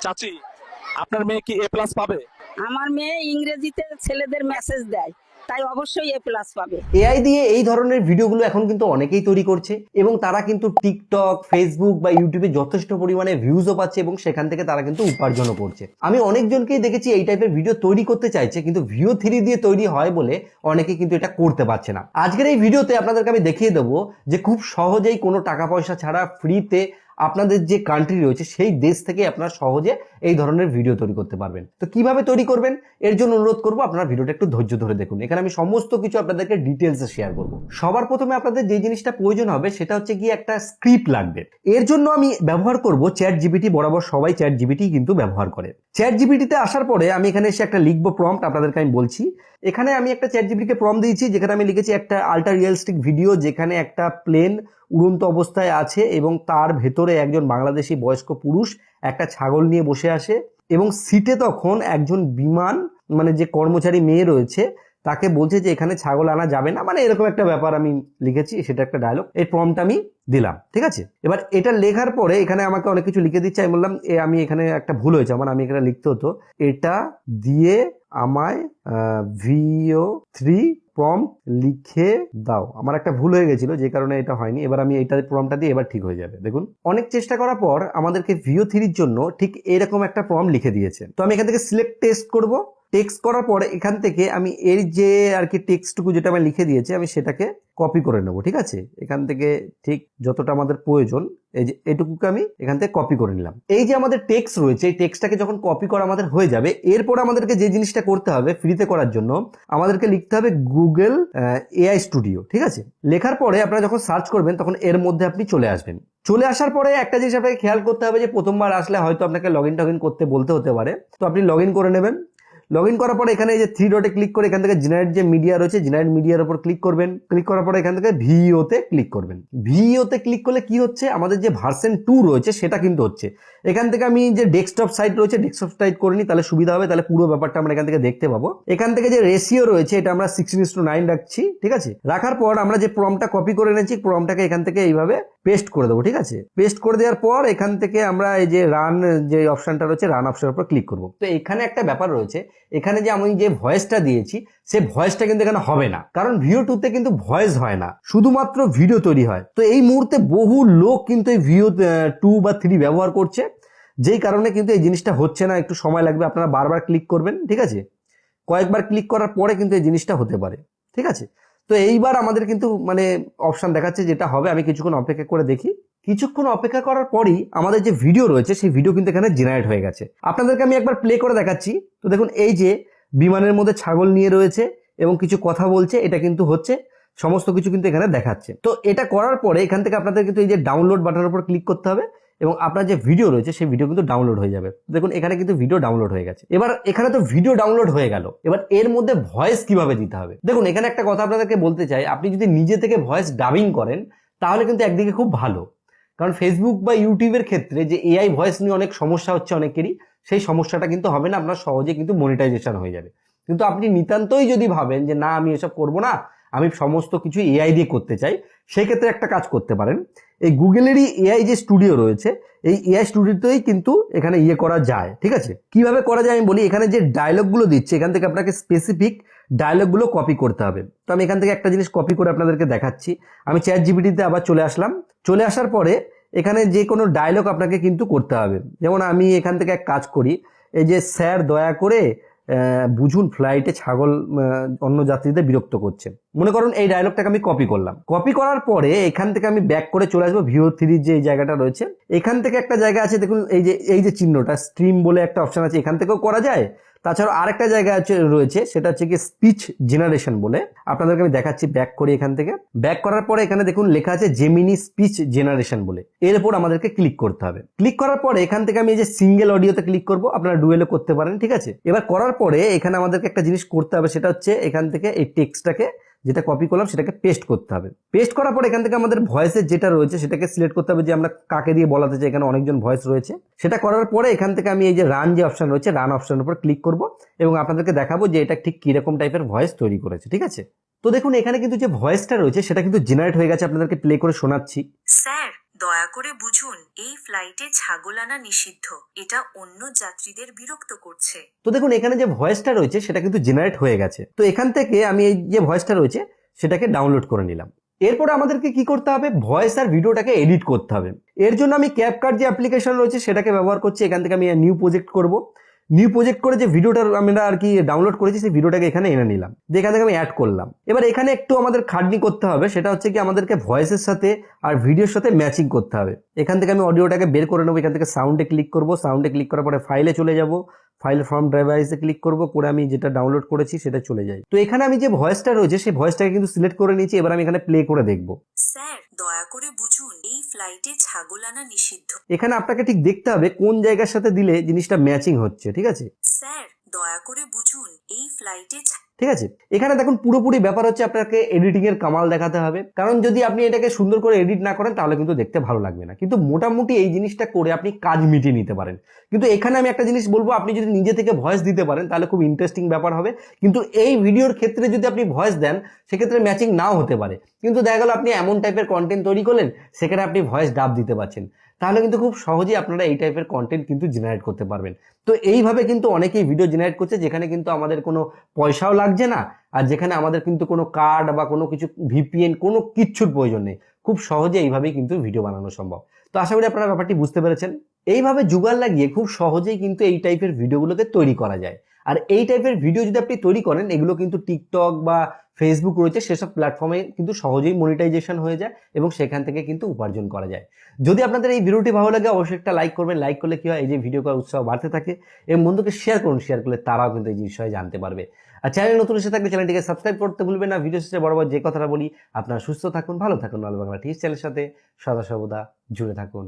চাচি, আপনার মেয়ে কি A+ পাবে? আমার মেয়ে ইংরেজিতে ছেলেদের মেসেজ দেয়, তাই অবশ্যই A+ পাবে। এআই দিয়ে এই ধরনের ভিডিওগুলো এখন কিন্তু অনেকেই তৈরি করছে এবং তারা কিন্তু টিকটক, ফেসবুক বা ইউটিউবে যথেষ্ট পরিমাণে ভিউজও পাচ্ছে এবং সেখান থেকে তারা কিন্তু উপার্জনও করছে। আমি অনেকজনকেই দেখেছি এই টাইপের ভিডিও তৈরি করতে চাইছে, কিন্তু ভিও 3 দিয়ে তৈরি হয় বলে অনেকে কিন্তু এটা করতে পারছে না। আজকের এই ভিডিওতে আপনাদেরকে আমি দেখিয়ে দেবো যে খুব সহজেই কোনো টাকা পয়সা ছাড়া ফ্রিতে আপনাদের যে কান্ট্রি রয়েছে সেই দেশ থেকে আপনারা সহজে এই ধরনের ভিডিও তৈরি করতে পারবেন। তো কিভাবে তৈরি করবেন এর জন্য অনুরোধ করবো আপনারা ভিডিওটা একটু ধৈর্য ধরে দেখুন। এখানে আমি সমস্ত কিছু আপনাদেরকে ডিটেলসে শেয়ার করব। সবার প্রথমে আপনাদের যে জিনিসটা প্রয়োজন হবে সেটা হচ্ছে কি একটা স্ক্রিপ্ট লাগবে। এর জন্য আমি ব্যবহার করব ChatGPT। বরাবর সবাই ChatGPT কিন্তু ব্যবহার করে। ChatGPT-তে আসার পরে আমি এখানে এসে একটা লিখবো প্রম্পট, আপনাদেরকে আমি বলছি। এখানে আমি একটা ChatGPT-কে প্রম্পট দিয়েছি, যেখানে আমি লিখেছি একটা আল্ট্রা রিয়েলিস্টিক ভিডিও যেখানে একটা প্লেন উড়ন্ত অবস্থায় আছে এবং তার ভেতরে একজন বাংলাদেশি বয়স্ক পুরুষ একটা ছাগল নিয়ে বসে আসে এবং সিটে তখন একজন বিমান মানে যে কর্মচারী মেয়ে রয়েছে তাকে বলছে যে এখানে ছাগল আনা যাবে না, মানে এরকম একটা ব্যাপার আমি লিখেছি, সেটা একটা ডায়লগ। এই প্রম্পট আমি দিলাম, ঠিক আছে। এবার এটা লেখার পরে এখানে আমাকে অনেক কিছু লিখে দিচ্ছে। আমি বললাম আমি এখানে একটা ভুল হয়েছে আমার, আমি এখানে লিখতে হতো এটা দিয়ে আমায় VO3 প্রম্পট লিখে দাও। আমার একটা ভুল হয়ে গেছিল যে কারণে এটা হয়নি। এবার আমি এটা প্রম্পটটা দিয়ে এবার ঠিক হয়ে যাবে। দেখুন অনেক চেষ্টা করার পর আমাদেরকে VO3-র জন্য ঠিক এরকম একটা প্রম্পট লিখে দিয়েছে। তো আমি এখান থেকে সিলেক্ট টেক্সট করব। টেক্সট করার পরে এখান থেকে আমি এর যে আর কি টেক্সটটুকু যেটা আমি লিখে দিয়েছি আমি সেটাকে কপি করে নেব, ঠিক আছে। এখান থেকে ঠিক যতটা আমাদের প্রয়োজন এই যে এটুকুকে আমি এখান থেকে কপি করে নিলাম। এই যে আমাদের টেক্সট রয়েছে এই টেক্সটটাকে যখন কপি করা আমাদের হয়ে যাবে, এরপর আমাদেরকে যে জিনিসটা করতে হবে ফ্রিতে করার জন্য আমাদেরকে লিখতে হবে গুগল AI স্টুডিও, ঠিক আছে। লেখার পরে আপনারা যখন সার্চ করবেন তখন এর মধ্যে আপনি চলে আসবেন। চলে আসার পরে একটা জিনিস আপনাকে খেয়াল করতে হবে যে প্রথমবার আসলে হয়তো আপনাকে লগ ইন করতে বলতে হতে পারে, তো আপনি লগ ইন করে নেবেন। লগ ইন করার পরে এখানে এই যে 3 ডটে ক্লিক করে এখান থেকে জেনারেট যে মিডিয়া রয়েছে জেনারেট মিডিয়ার উপর ক্লিক করবেন। ক্লিক করার পরে এখান থেকে ভিওতে ক্লিক করবেন। ভিওতে ক্লিক করলে কি হচ্ছে, আমাদের যে ভার্সন 2 রয়েছে সেটা কিন্তু হচ্ছে। এখান থেকে আমি যে ডেস্কটপ সাইট রয়েছে ডেস্কটপ সাইট করে নিই, তাহলে সুবিধা হবে, তাহলে পুরো ব্যাপারটা আমরা এখান থেকে দেখতে পাবো। এখান থেকে যে রেশিও রয়েছে এটা আমরা 16:9 রাখছি, ঠিক আছে। রাখার পর আমরা যে প্রম্পটটা কপি করে এনেছি প্রম্পটটাকে এখান থেকে এইভাবে পেস্ট করে দেবো, ঠিক আছে। পেস্ট করে দেওয়ার পর এখান থেকে আমরা এই যে রান যে অপশনটা রয়েছে রান অপশনের উপর ক্লিক করব। তো এখানে একটা ব্যাপার রয়েছে, এখানে যে আমি যে ভয়েসটা দিয়েছি সে ভয়েসটা কিন্তু এখানে হবে না, কারণ VO2 তে কিন্তু ভয়েস হয় না, শুধুমাত্র ভিডিও তৈরি হয়। তো এই মুহূর্তে বহু লোক কিন্তু এই VO2 বা 3 ব্যবহার করছে, যেই কারণে কিন্তু এই জিনিসটা হচ্ছে না। একটু সময় লাগবে, আপনারা বারবার ক্লিক করবেন, ঠিক আছে। কয়েকবার ক্লিক করার পরে কিন্তু এই জিনিসটা হতে পারে, ঠিক আছে। তো এইবার আমাদের কিন্তু মানে অপশন দেখাচ্ছে যেটা হবে। আমি কিছুক্ষণ অপেক্ষা করে দেখি। কিছুক্ষণ অপেক্ষা করার পরই আমাদের যে ভিডিও রয়েছে সেই ভিডিও কিন্তু এখানে জেনারেট হয়ে গেছে। আপনাদেরকে আমি একবার প্লে করে দেখাচ্ছি। তো দেখুন এই যে বিমানের মধ্যে ছাগল নিয়ে রয়েছে এবং কিছু কথা বলছে, এটা কিন্তু হচ্ছে, সমস্ত কিছু কিন্তু এখানে দেখাচ্ছে। তো এটা করার পরে এখান থেকে আপনাদের কিন্তু এই যে ডাউনলোড বাটনের উপর ক্লিক করতে হবে এবং আপনার যে ভিডিও রয়েছে সেই ভিডিও কিন্তু ডাউনলোড হয়ে যাবে। দেখুন এখানে কিন্তু ভিডিও ডাউনলোড হয়ে গেছে। এবার এখানে তো ভিডিও ডাউনলোড হয়ে গেল, এবার এর মধ্যে ভয়েস কিভাবে দিতে হবে। দেখুন এখানে একটা কথা আপনাদেরকে বলতে চাই, আপনি যদি নিজে থেকে ভয়েস ডাবিং করেন তাহলে কিন্তু একদিকে খুব ভালো, কারণ ফেসবুক বা ইউটিউবের ক্ষেত্রে যে AI ভয়েস নিয়ে অনেক সমস্যা হচ্ছে অনেকেরই, সেই সমস্যাটা কিন্তু হবে না, আপনার সহজে কিন্তু মনিটাইজেশন হয়ে যাবে। কিন্তু আপনি নিতান্তই যদি ভাবেন যে না আমি এসব করব না, আমি সমস্ত কিছু AI দিয়ে করতে চাই, সেই ক্ষেত্রে একটা কাজ করতে পারেন। এই গুগলেরই AI যে স্টুডিও রয়েছে এই AI স্টুডিওতেই কিন্তু এখানে করা যায়, ঠিক আছে। কিভাবে করা যায় আমি বলি। এখানে যে ডায়লগগুলো দিচ্ছে এখান থেকে আপনাকে স্পেসিফিক ডায়লগগুলো কপি করতে হবে। তো আমি এখান থেকে একটা জিনিস কপি করে আপনাদেরকে দেখাচ্ছি। আমি ChatGPT-তে আবার চলে আসলাম। চলে আসার পরে এখানে যে কোনো ডায়লগ আপনাকে কিন্তু করতে হবে। যেমন আমি এখান থেকে এক কাজ করি, এই যে স্যার দয়া করে বুঝুন ফ্লাইটে ছাগল অন্য যাত্রীদের বিরক্ত করছে, মনে করুন এই ডায়লগটাকে আমি কপি করলাম। কপি করার পরে এখান থেকে আমি ব্যাক করে চলে আসবো VO3 যে এই জায়গাটা রয়েছে। এখান থেকে একটা জায়গা আছে দেখুন, এই যে চিহ্নটা স্ট্রিম বলে একটা অপশন আছে, এখান থেকেও করা যায়। তাছাড়া আরেকটা জায়গা রয়েছে সেটা হচ্ছে কি স্পিচ জেনারেশন বলে, আপনাদেরকে আমি দেখাচ্ছি। ব্যাক করি, এখান থেকে ব্যাক করার পরে এখানে দেখুন লেখা আছে জেমিনি স্পিচ জেনারেশন বলে, এর উপর আমাদেরকে ক্লিক করতে হবে। ক্লিক করার পরে এখান থেকে আমি এই যে সিঙ্গেল অডিওতে ক্লিক করব, আপনারা ডুয়েলও করতে পারেন, ঠিক আছে। এবার করার পরে এখানে আমাদেরকে একটা জিনিস করতে হবে, সেটা হচ্ছে এখান থেকে এই টেক্সটটাকে যেটা কপি করলাম সেটাকে পেস্ট করতে হবে। পেস্ট করার পর এখান থেকে আমাদের ভয়েসের যেটা রয়েছে সেটাকে সিলেক্ট করতে হবে যে আমরা কাকে দিয়ে বলাতে চাই, এখানে অনেকজন ভয়েস রয়েছে। সেটা করার পরে এখান থেকে আমি এই যে রান যে অপশন রয়েছে রান অপশনের উপর ক্লিক করব এবং আপনাদেরকে দেখাবো যে এটা ঠিক কিরকম টাইপের ভয়েস তৈরি করেছে, ঠিক আছে। তো দেখুন এখানে কিন্তু যে ভয়েসটা রয়েছে সেটা কিন্তু জেনারেট হয়ে গেছে, আপনাদেরকে প্লে করে শোনাচ্ছি। স্যার দয়া করে বুঝুন এই ফ্লাইটে ছাগল আনা নিষিদ্ধ। এটা অন্য যাত্রীদের বিরক্ত করছে। তো দেখুন এখানে যে ভয়েসটা রয়েছে সেটা কিন্তু জেনারেট হয়ে গেছে। তো এখান থেকে আমি এই যে ভয়েসটা রয়েছে সেটাকে ডাউনলোড করে নিলাম। এরপরে আমাদেরকে কি করতে হবে, ভয়েস আর ভিডিওটাকে এডিট করতে হবে। এর জন্য আমি ক্যাপকাট যে অ্যাপ্লিকেশন রয়েছে সেটাকে ব্যবহার করছি। এখান থেকে আমি নিউ প্রজেক্ট করব। নিউ প্রজেক্ট করে যে ভিডিওটা আমরা আর কি ডাউনলোড করেছি সেই ভিডিওটাকে এখানে এনে নিলাম, দিয়ে এখান থেকে আমি অ্যাড করলাম। এবার এখানে একটু আমাদের খাটনি করতে হবে, সেটা হচ্ছে কি আমাদেরকে ভয়েসের সাথে আর ভিডিওর সাথে ম্যাচিং করতে হবে। এখান থেকে আমি অডিওটাকে বের করে নেবো। এখান থেকে সাউন্ডে ক্লিক করব। সাউন্ডে ক্লিক করার পরে ফাইলে চলে যাব। ফাইল ফ্রম ড্রাইভাইসে ক্লিক করব, করে আমি যেটা ডাউনলোড করেছি সেটা চলে যায়। তো এখানে আমি যে ভয়েসটা রয়েছে সেই ভয়েসটাকে কিন্তু সিলেক্ট করে নিয়েছি। এবার আমি এখানে প্লে করে দেখব। স্যার, দয়া করে বুঝুন এই ফ্লাইটে ছাগল আনা নিষিদ্ধ। এখানে আপনাকে ঠিক দেখতে হবে কোন জায়গার সাথে দিলে জিনিসটা ম্যাচিং হচ্ছে, ঠিক আছে? স্যার, দয়া করে বুঝুন এই ফ্লাইটে ঠিক আছে, এখানে দেখুন পুরোপুরি ব্যাপার হচ্ছে আপনাকে এডিটিং এর কামাল দেখাতে হবে। কারণ যদি আপনি এটাকে সুন্দর করে এডিট না করেন তাহলে কিন্তু দেখতে ভালো লাগবে না। কিন্তু মোটামুটি এই জিনিসটা করে আপনি কাজ মিটিয়ে নিতে পারেন। কিন্তু এখানে আমি একটা জিনিস বলবো, আপনি যদি নিজে থেকে ভয়েস দিতে পারেন তাহলে খুব ইন্টারেস্টিং ব্যাপার হবে। কিন্তু এই ভিডিওর ক্ষেত্রে যদি আপনি ভয়েস দেন সেক্ষেত্রে ম্যাচিং নাও হতে পারে। কিন্তু দেখা গেল আপনি এমন টাইপের কন্টেন্ট তৈরি করলেন সেখানে আপনি ভয়েস ডাব দিতে পারছেন, তাহলে কিন্তু খুব সহজেই আপনারা এই টাইপের কন্টেন্ট কিন্তু জেনারেট করতে পারবেন। তো এইভাবে কিন্তু অনেকেই ভিডিও জেনারেট করছে যেখানে কিন্তু আমাদের কোনো পয়সাও লাগছে না, আর যেখানে আমাদের কিন্তু কোনো কার্ড বা কোনো কিছু ভিপিএন কোনো কিচ্ছুর প্রয়োজন নেই। খুব সহজে এইভাবেই কিন্তু ভিডিও বানানো সম্ভব। তো আশা করি আপনারা ব্যাপারটি বুঝতে পেরেছেন। এইভাবে জুগাড় লাগিয়ে খুব সহজেই কিন্তু এই টাইপের ভিডিওগুলোকে তৈরি করা যায়। আর এই টাইপের ভিডিও যদি আপনি তৈরি করেন, এগুলো কিন্তু টিকটক বা ফেসবুক রয়েছে সেসব প্ল্যাটফর্মে কিন্তু সহজেই মনিটাইজেশন হয়ে যায় এবং সেখান থেকে কিন্তু উপার্জন করা যায়। যদি আপনাদের এই ভিডিওটি ভালো লাগে অবশ্যই একটা লাইক করবেন। লাইক করলে কি হয়, এই যে ভিডিও করার উৎসাহ বাড়তে থাকে এবং বন্ধুকে শেয়ার করুন। শেয়ার করলে তারাও কিন্তু এই বিষয়ে জানতে পারবে। আর চ্যানেল নতুন এসে থাকলে চ্যানেলটিকে সাবস্ক্রাইব করতে ভুলবেন না। ভিডিও শেষে বরাবর যে কথাটা বলি, আপনারা সুস্থ থাকুন, ভালো থাকুন, আলো বাংলা টিভি চ্যানেলের সাথে সদা সর্বদা জুড়ে থাকুন।